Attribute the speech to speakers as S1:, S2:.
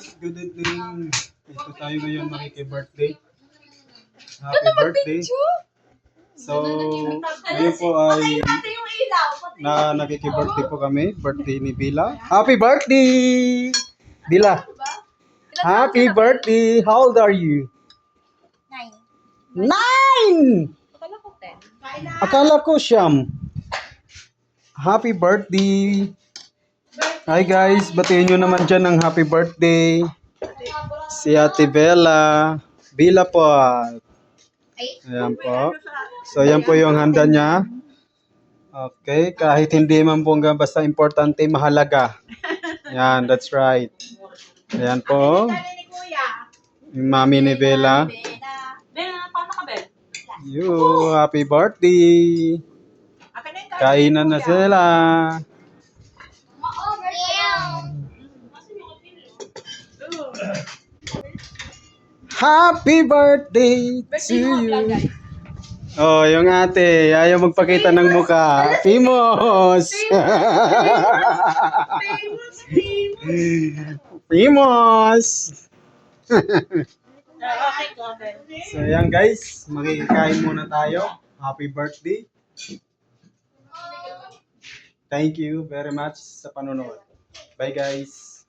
S1: guys, good evening. Ito tayo ngayon makiki-birthday. Happy birthday. So, ngayon po ay nakiki-birthday po kami. Birthday ni Bila. Happy birthday! Bila. Happy birthday! How old are you? 9. 9! Akala ko siyam. Happy birthday! Hi guys, batiin nyo naman dyan ng happy birthday. Si Ate Bella. Bila po. Ayan po. So, yan po yung handa niya. Okay, kahit hindi man po hanggang basta importante, mahalaga. Yan, that's right. Ayan po. Yung mami ni Bella. You, happy birthday. Kainan na sila. Happy birthday to you. Oh, yung ate, ayaw magpakita ng mukha. Famous! Famous! So, yan guys, makikikain muna tayo. Happy birthday. Thank you very much sa panonood. Bye guys.